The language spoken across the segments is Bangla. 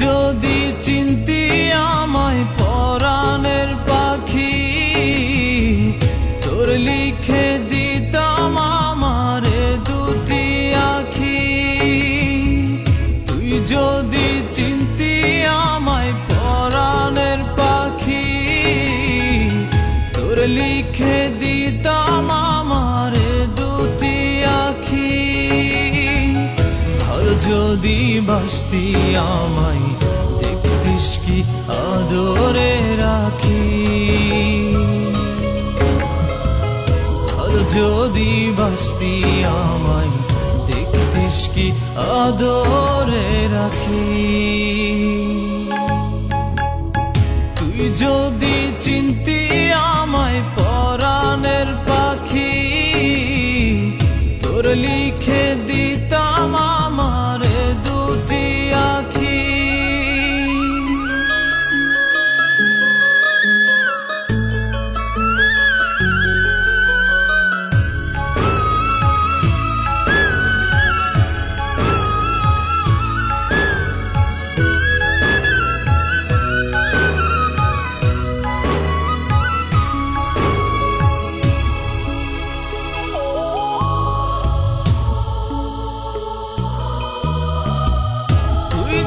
যদি চিনতি আমায় পরাণের পাখি, তোর লিখে দিতাম আমারে দুটি আখি। তুই যদি চিনতি আমায় পরাণের পাখি, তোর লিখে দিতাম আমারে দুটি আখি। ভালো যদি বাসতি আমায়, দেখতিস কি আদরে রাখি। ভালো যদি বাসতি আমায়, দেখতিস কি আদরে রাখি। তুই যদি চিনতি আমায় পরাণের পাখি, তোর লিখে দিতাম আমারে দুটি আখি।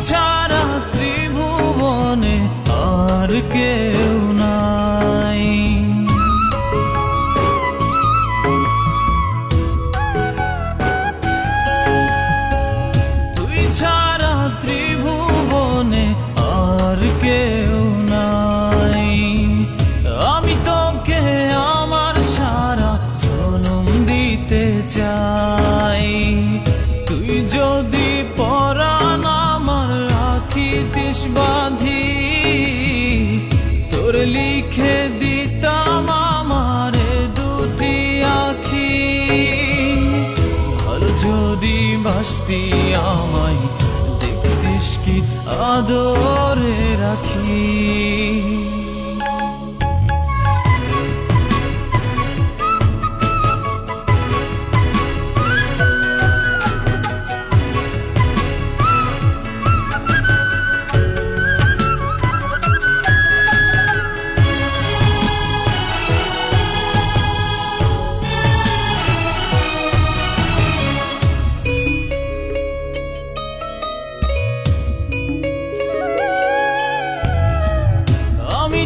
ছাড়া ত্রিভুবনে আর কেউ নাই। তুই ছাড়া ত্রিভুবনে আর কেউ নাই। আমি তোকে আমার সারা জনম দিতে চাই। তুই যদি পরাণ আমার রাখিতিস বাঁধি, তোর লিখে দিতাম আমারে দুটি আখি। ভালো যদি বাসতি আমায়, দেখতিস কি আদরে রাখি।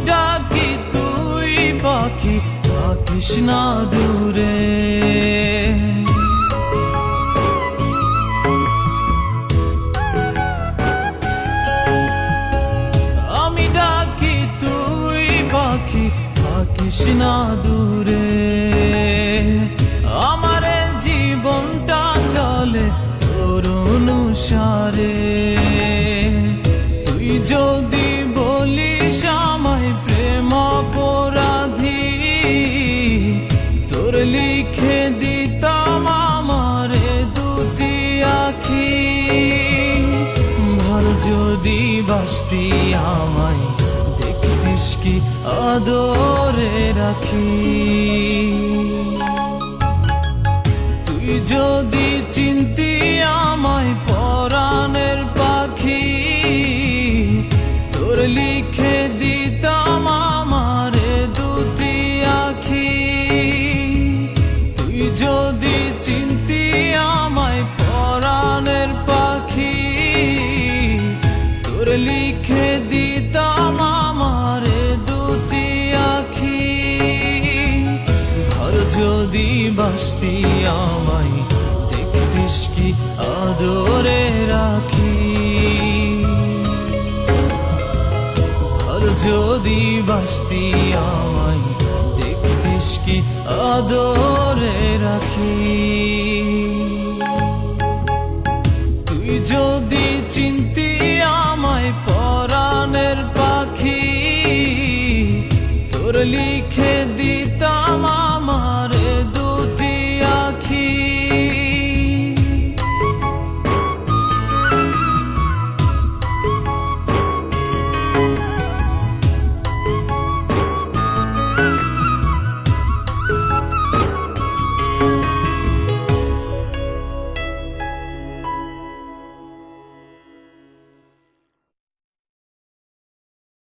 ডাকি তুই পাখি, থাকিস না দূরে। আমি ডাকি তুই পাখি, থাকিস না দূরে। আমার জীবনটা চলে তোর অনুসারে। তুই যদি বলিস আমায় প্রেম অপরাধী, তোর লিখে দিতাম আমারে দুটি আখি। ভালো যদি বাসতি আমায়, দেখতিস কি আদরে রাখি। তুই যদি চিনতি আমায় পরাণের পাখি, তোর লিখে দিতাম আমারে দুটি আখি। তুই যদি চিনতি আমায় পরাণের পাখি, তোর লিখে দিতাম আমারে দুটি আখি। ভালো যদি বাসতি আমায়, দেখতিস কি আদরে রাখি। যদি বাসতি আমায়, দেখতিস কি আদরে রাখি। তুই যদি চিনতি আমায় পরাণের পাখি, তোর লিখে দি